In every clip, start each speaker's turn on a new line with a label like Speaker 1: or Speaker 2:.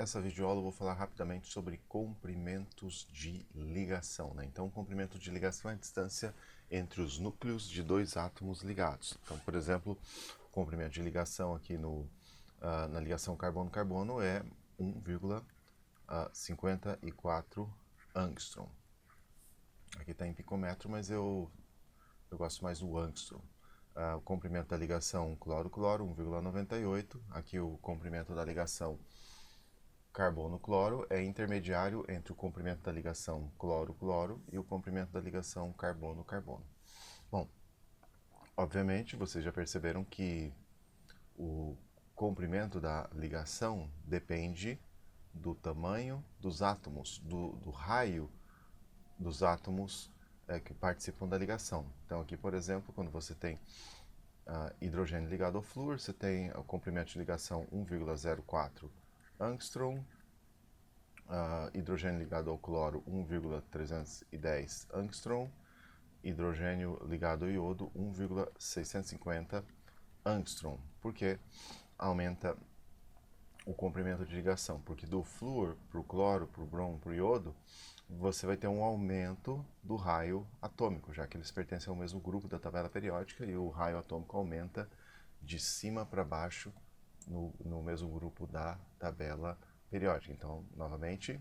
Speaker 1: essa videoaula eu vou falar rapidamente sobre comprimentos de ligação, né? Então, o comprimento de ligação é a distância entre os núcleos de dois átomos ligados. Então, por exemplo, o comprimento de ligação aqui na ligação carbono-carbono é 1,54 angstrom. Aqui está em picômetro, mas eu gosto mais do angstrom. O comprimento da ligação cloro-cloro, 1,98. Aqui o comprimento da ligação carbono-cloro é intermediário entre o comprimento da ligação cloro-cloro e o comprimento da ligação carbono-carbono. Bom, obviamente vocês já perceberam que o comprimento da ligação depende do tamanho dos átomos, do raio dos átomos que participam da ligação. Então aqui, por exemplo, quando você tem hidrogênio ligado ao flúor, você tem o comprimento de ligação 1,04 angstrom, hidrogênio ligado ao cloro 1,310 angstrom, hidrogênio ligado ao iodo 1,650 angstrom. Por que aumenta o comprimento de ligação? Porque do flúor para o cloro, para o bromo, para o iodo, você vai ter um aumento do raio atômico, já que eles pertencem ao mesmo grupo da tabela periódica e o raio atômico aumenta de cima para baixo no mesmo grupo da tabela periódica. Então, novamente,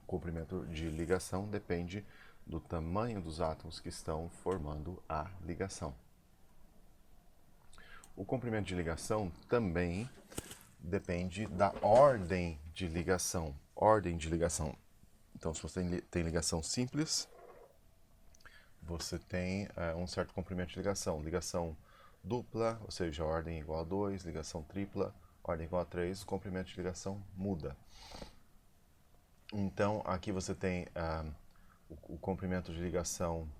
Speaker 1: o comprimento de ligação depende do tamanho dos átomos que estão formando a ligação. O comprimento de ligação também depende da ordem de ligação. Ordem de ligação. Então, se você tem ligação simples, você tem um certo comprimento de ligação. Ligação dupla, ou seja, ordem igual a 2, ligação tripla, ordem igual a 3, o comprimento de ligação muda. Então, aqui você tem o comprimento de ligação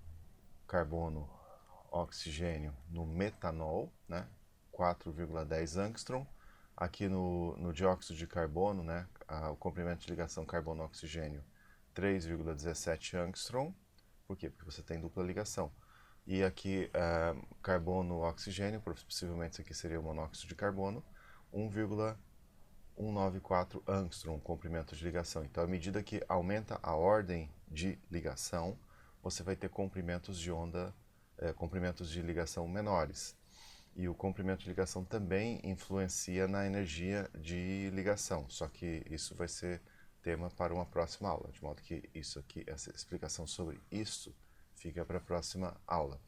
Speaker 1: carbono-oxigênio no metanol, né, 4,10 angstrom. Aqui no dióxido de carbono, né, o comprimento de ligação carbono-oxigênio 3,17 angstrom. Por quê? Porque você tem dupla ligação. E aqui, carbono-oxigênio, possivelmente isso aqui seria o monóxido de carbono, 1,194 angstrom, comprimento de ligação. Então, à medida que aumenta a ordem de ligação, você vai ter comprimentos de onda, comprimentos de ligação menores. E o comprimento de ligação também influencia na energia de ligação, só que isso vai ser tema para uma próxima aula, de modo que isso aqui, essa explicação sobre isso, fica para a próxima aula.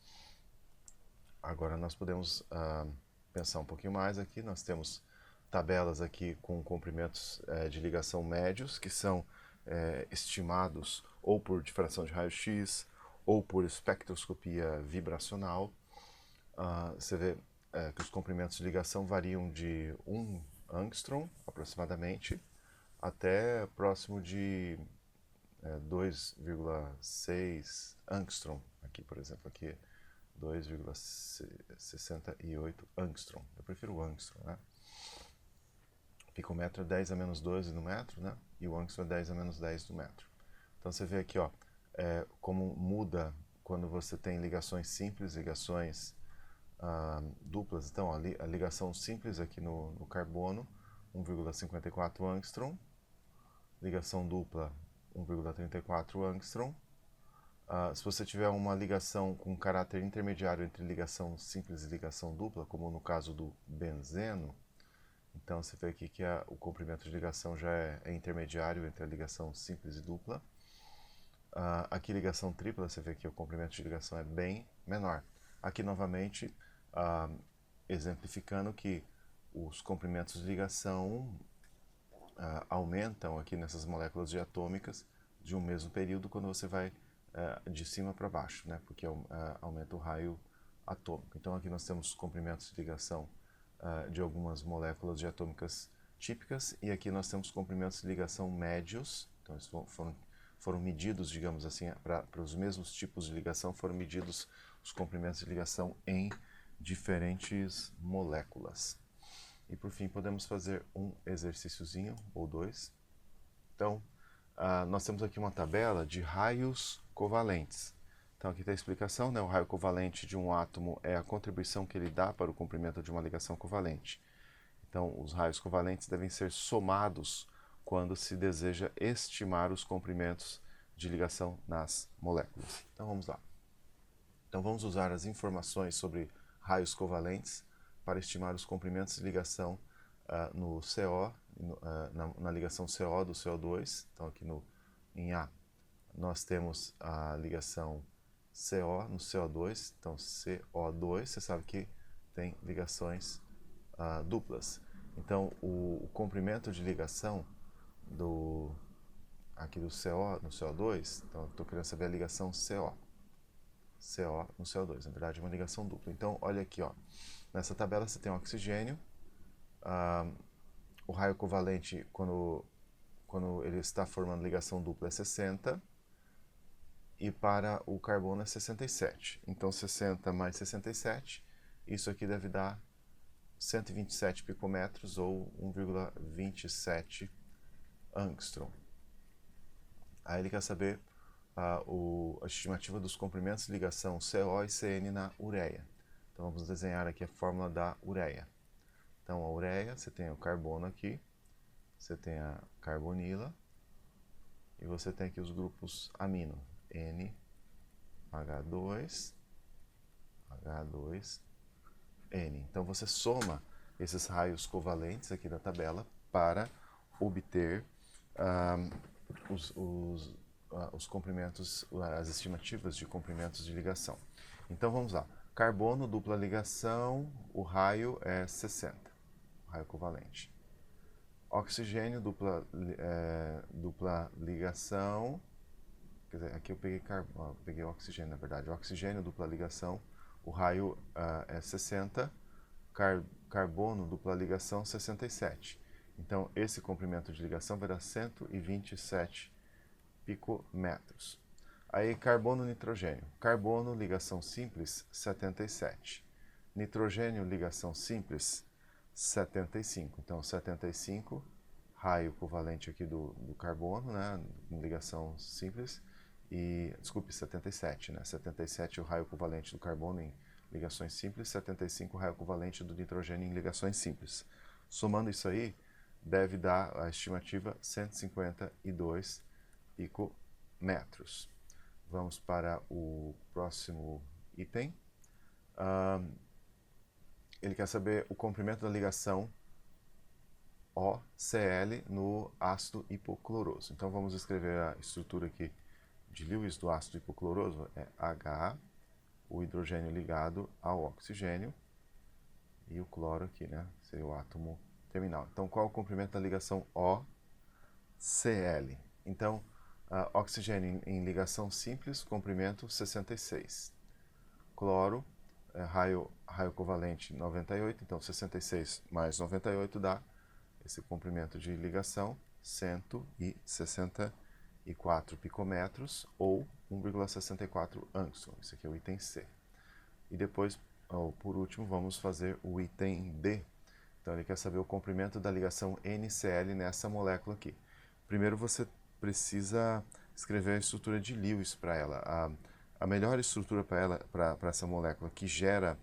Speaker 1: Agora nós podemos pensar um pouquinho mais aqui. Nós temos tabelas aqui com comprimentos de ligação médios, que são estimados ou por difração de raio-x ou por espectroscopia vibracional. Você vê que os comprimentos de ligação variam de 1 angstrom, aproximadamente, até próximo de 2,6 angstrom. Aqui, por exemplo, aqui 2,68 angstrom. Eu prefiro o angstrom, né? Picômetro é 10 a menos 12 no metro, né? E o angstrom é 10 a menos 10 no metro. Então você vê aqui, ó, como muda quando você tem ligações simples, ligações duplas. Então, a ligação simples aqui no carbono, 1,54 angstrom. Ligação dupla, 1,34 angstrom. Se você tiver uma ligação com caráter intermediário entre ligação simples e ligação dupla, como no caso do benzeno, então você vê aqui que o comprimento de ligação já é intermediário entre a ligação simples e dupla. Aqui ligação tripla, você vê que o comprimento de ligação é bem menor. Aqui novamente, exemplificando que os comprimentos de ligação aumentam aqui nessas moléculas diatômicas de um mesmo período quando você vai de cima para baixo, né? Porque aumenta o raio atômico. Então aqui nós temos comprimentos de ligação de algumas moléculas diatômicas típicas, e aqui nós temos comprimentos de ligação médios. Então eles foram medidos, digamos assim, para os mesmos tipos de ligação, foram medidos os comprimentos de ligação em diferentes moléculas. E por fim, podemos fazer um exercíciozinho ou dois. Então, nós temos aqui uma tabela de raios covalentes. Então aqui está a explicação, né? O raio covalente de um átomo é a contribuição que ele dá para o comprimento de uma ligação covalente. Então, os raios covalentes devem ser somados quando se deseja estimar os comprimentos de ligação nas moléculas. Então vamos lá. Então vamos usar as informações sobre raios covalentes para estimar os comprimentos de ligação no CO, na ligação CO do CO2. Então aqui em A nós temos a ligação CO no CO2, então CO2, você sabe que tem ligações duplas. Então o comprimento de ligação aqui do CO no CO2, então estou querendo saber a ligação CO no CO2, na verdade é uma ligação dupla. Então olha aqui, ó, nessa tabela você tem o oxigênio, o raio covalente quando ele está formando ligação dupla é 60, e para o carbono é 67. Então 60 mais 67, isso aqui deve dar 127 picometros ou 1,27 angstrom. Aí ele quer saber a estimativa dos comprimentos de ligação CO e CN na ureia. Então vamos desenhar aqui a fórmula da ureia. Então a ureia, você tem o carbono aqui, você tem a carbonila e você tem aqui os grupos amino, N, H2, H2, N. Então você soma esses raios covalentes aqui da tabela para obter os comprimentos, as estimativas de comprimentos de ligação. Então vamos lá. Carbono, dupla ligação, o raio é 60, o raio covalente. Oxigênio, dupla ligação, quer dizer, aqui eu peguei oxigênio, na verdade. Oxigênio, dupla ligação, o raio é 60, carbono, dupla ligação, 67. Então, esse comprimento de ligação vai dar 127 picometros. Aí, carbono, nitrogênio. Carbono, ligação simples, 77. Nitrogênio, ligação simples, 75. Então, 75, raio covalente aqui do carbono, né, ligação simples, e, desculpe, 77, né, 77 o raio covalente do carbono em ligações simples, 75 o raio covalente do nitrogênio em ligações simples. Somando isso aí, deve dar a estimativa 152 picometros. Vamos para o próximo item. Ele quer saber o comprimento da ligação OCl no ácido hipocloroso. Então vamos escrever a estrutura aqui de Lewis do ácido hipocloroso. É H, o hidrogênio ligado ao oxigênio, e o cloro aqui, né? Seria o átomo terminal. Então qual é o comprimento da ligação OCl? Então, oxigênio em ligação simples, comprimento 66. Cloro, raio covalente 98, então 66 mais 98 dá esse comprimento de ligação 164 picometros ou 1,64 angstrom. Esse aqui é o item C. E depois, por último, vamos fazer o item D. Então ele quer saber o comprimento da ligação NCl nessa molécula aqui. Primeiro você precisa escrever a estrutura de Lewis para ela. A melhor estrutura para essa molécula que gera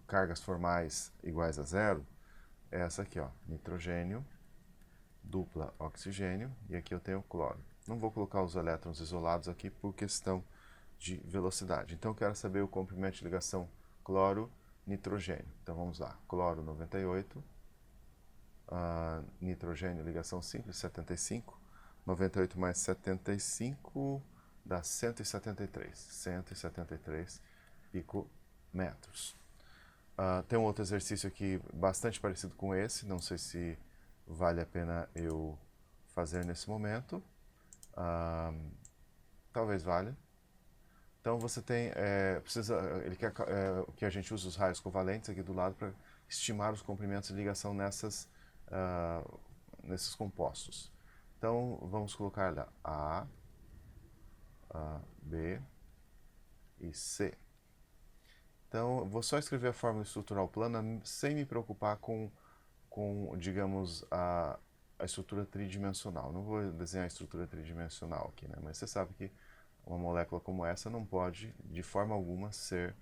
Speaker 1: cargas formais iguais a zero é essa aqui, ó, nitrogênio, dupla oxigênio, e aqui eu tenho cloro. Não vou colocar os elétrons isolados aqui por questão de velocidade. Então eu quero saber o comprimento de ligação cloro-nitrogênio. Então vamos lá, cloro 98, nitrogênio ligação simples 75, 98 mais 75 dá 173 picometros. Tem um outro exercício aqui bastante parecido com esse, não sei se vale a pena eu fazer nesse momento. Talvez valha. Então você tem, ele quer que a gente use os raios covalentes aqui do lado para estimar os comprimentos de ligação nesses compostos. Então vamos colocar lá A, B e C. Então eu vou só escrever a fórmula estrutural plana sem me preocupar com digamos, a estrutura tridimensional. Não vou desenhar a estrutura tridimensional aqui, né? Mas você sabe que uma molécula como essa não pode, de forma alguma, ser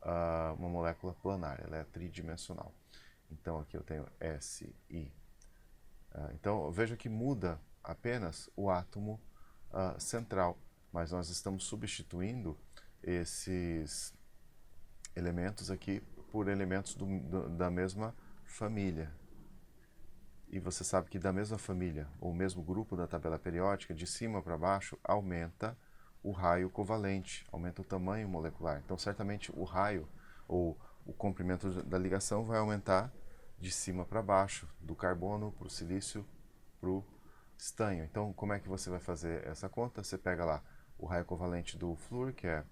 Speaker 1: uma molécula planar, ela é tridimensional. Então aqui eu tenho Si. Então veja que muda apenas o átomo central, mas nós estamos substituindo esses elementos aqui por elementos da mesma família. E você sabe que da mesma família, ou mesmo grupo da tabela periódica, de cima para baixo, aumenta o raio covalente, aumenta o tamanho molecular. Então, certamente, o raio, ou o comprimento da ligação, vai aumentar de cima para baixo, do carbono para o silício para o estanho. Então, como é que você vai fazer essa conta? Você pega lá o raio covalente do flúor, que é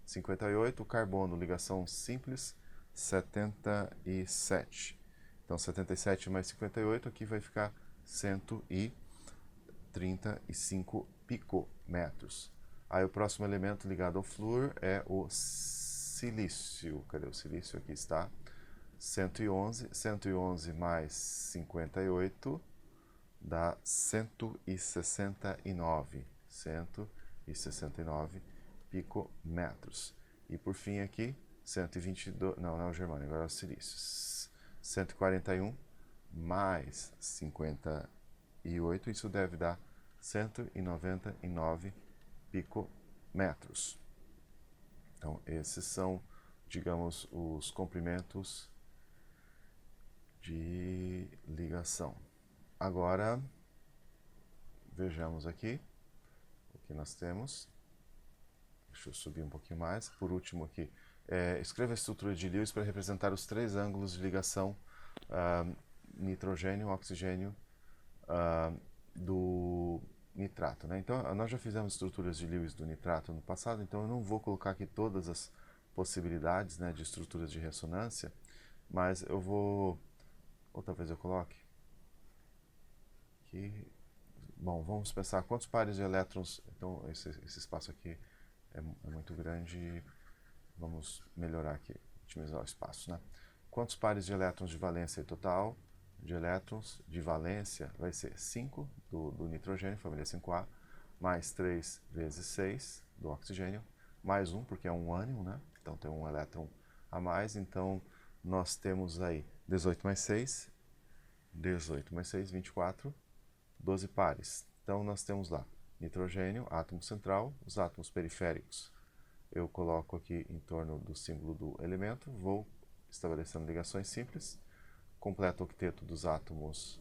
Speaker 1: 58, o carbono, ligação simples, 77. Então, 77 mais 58, aqui vai ficar 135 picometros. Aí o próximo elemento ligado ao flúor é o silício. Cadê o silício? Aqui está. 111. 111 mais 58 dá 169. 169 picometros. E por fim aqui, 122. Não é o germânio, agora é o silício. 141 mais 58, isso deve dar 199 picometros. Então, esses são, digamos, os comprimentos de ligação. Agora, vejamos aqui o que nós temos. Deixa eu subir um pouquinho mais. Por último aqui, escreva a estrutura de Lewis para representar os três ângulos de ligação nitrogênio, oxigênio do nitrato. Né? Então, nós já fizemos estruturas de Lewis do nitrato no passado, então eu não vou colocar aqui todas as possibilidades, né, de estruturas de ressonância, mas eu vou, ou talvez eu coloque aqui. Bom, vamos pensar quantos pares de elétrons. Então, esse espaço aqui é muito grande. Vamos melhorar aqui, otimizar o espaço, né? Quantos pares de elétrons de valência total? De elétrons de valência vai ser 5 do nitrogênio, família 5A, mais 3 vezes 6 do oxigênio, mais 1, porque é um ânion, né? Então tem um elétron a mais. Então nós temos aí 18 mais 6, 24, 12 pares. Então nós temos lá nitrogênio, átomo central, os átomos periféricos. Eu coloco aqui em torno do símbolo do elemento, vou estabelecendo ligações simples, completo o octeto dos átomos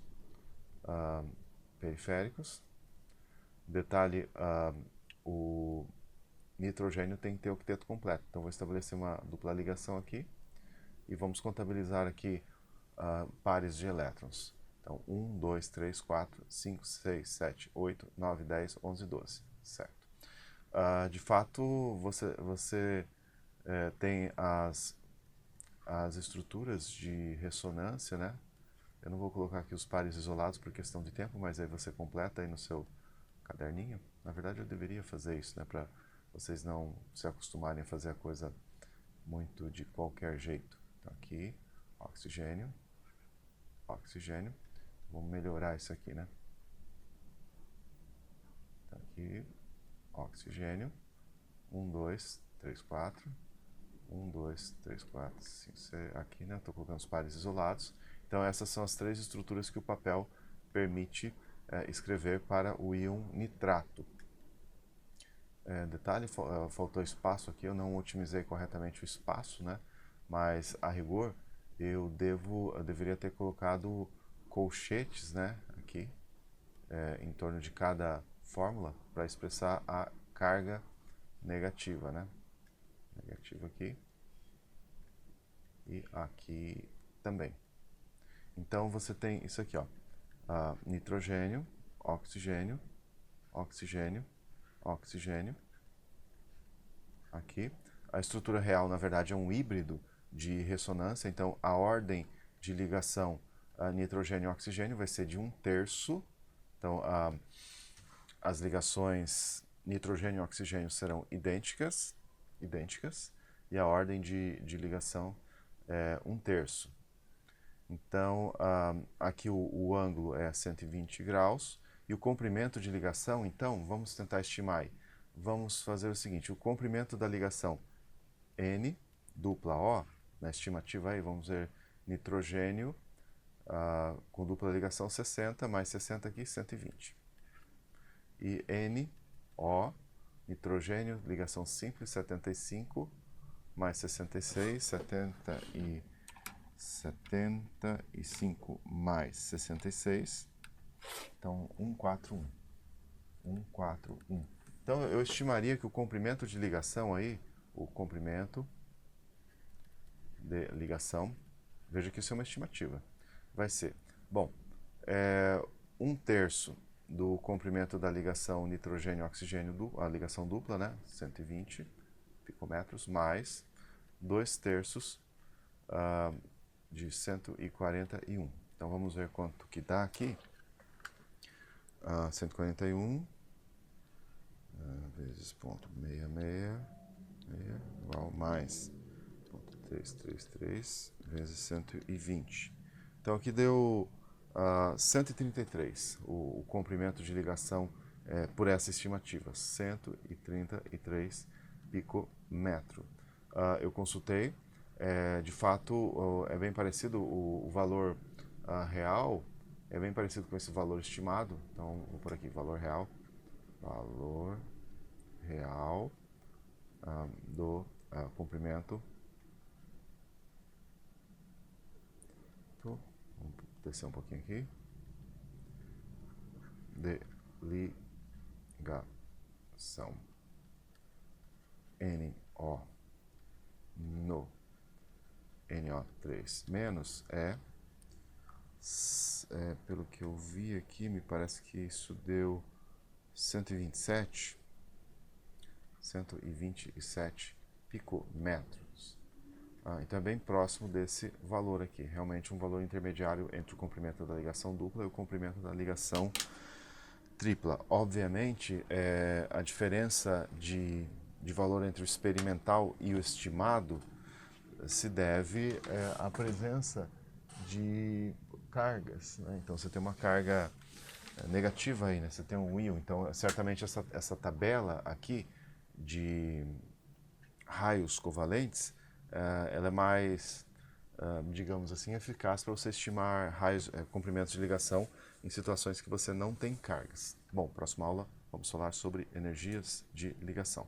Speaker 1: periféricos. Detalhe, o nitrogênio tem que ter octeto completo, então vou estabelecer uma dupla ligação aqui e vamos contabilizar aqui pares de elétrons. Então, 1, 2, 3, 4, 5, 6, 7, 8, 9, 10, 11, 12, certo? De fato, você tem as estruturas de ressonância, né? Eu não vou colocar aqui os pares isolados por questão de tempo, mas aí você completa aí no seu caderninho. Na verdade, eu deveria fazer isso, né? Para vocês não se acostumarem a fazer a coisa muito de qualquer jeito. Então, aqui, oxigênio, oxigênio. Vamos melhorar isso aqui, né? Então, aqui, oxigênio. 1, 2, 3, 4. 1, 2, 3, 4, 5, 6. Aqui, né? Estou colocando os pares isolados. Então, essas são as três estruturas que o papel permite escrever para o íon nitrato. Detalhe, faltou espaço aqui, eu não otimizei corretamente o espaço, né? Mas, a rigor, eu deveria ter colocado colchetes, né? Aqui, em torno de cada fórmula, para expressar a carga negativa, né? Negativa aqui. E aqui também. Então, você tem isso aqui, ó. Nitrogênio, oxigênio, oxigênio, oxigênio. Aqui. A estrutura real, na verdade, é um híbrido de ressonância. Então, a ordem de ligação nitrogênio e oxigênio vai ser de 1/3. Então, as ligações nitrogênio e oxigênio serão idênticas. E a ordem de ligação é 1/3. Então, aqui o ângulo é 120 graus. E o comprimento de ligação, então, vamos tentar estimar aí. Vamos fazer o seguinte, o comprimento da ligação N, dupla O, na estimativa aí, vamos ver nitrogênio com dupla ligação 60, mais 60 aqui, 120. E NO, nitrogênio, ligação simples, 75, mais 66, 75 mais 66, então 141. 141. Então eu estimaria que o comprimento de ligação aí, o comprimento de ligação, veja que isso é uma estimativa, vai ser, bom, 1/3 do comprimento da ligação nitrogênio-oxigênio, a ligação dupla, né, 120 picometros, mais 2/3 de 141. Então vamos ver quanto que dá aqui. 141 vezes ponto 66 igual mais ponto 333 vezes 120. Então aqui deu 133 o comprimento de ligação por essa estimativa, 133 picometro. Eu consultei, de fato é bem parecido o valor real, é bem parecido com esse valor estimado. Então vou por aqui, valor real do comprimento. Vamos descer um pouquinho aqui. De ligação NO no NO3 menos pelo que eu vi aqui, me parece que isso deu 127 picometros. Então é bem próximo desse valor aqui, realmente um valor intermediário entre o comprimento da ligação dupla e o comprimento da ligação tripla. Obviamente, a diferença de valor entre o experimental e o estimado se deve à presença de cargas, né? Então você tem uma carga negativa aí, né? Você tem um íon, então certamente essa tabela aqui de raios covalentes, ela é mais, digamos assim, eficaz para você estimar raios, comprimentos de ligação em situações que você não tem cargas. Bom, próxima aula vamos falar sobre energias de ligação.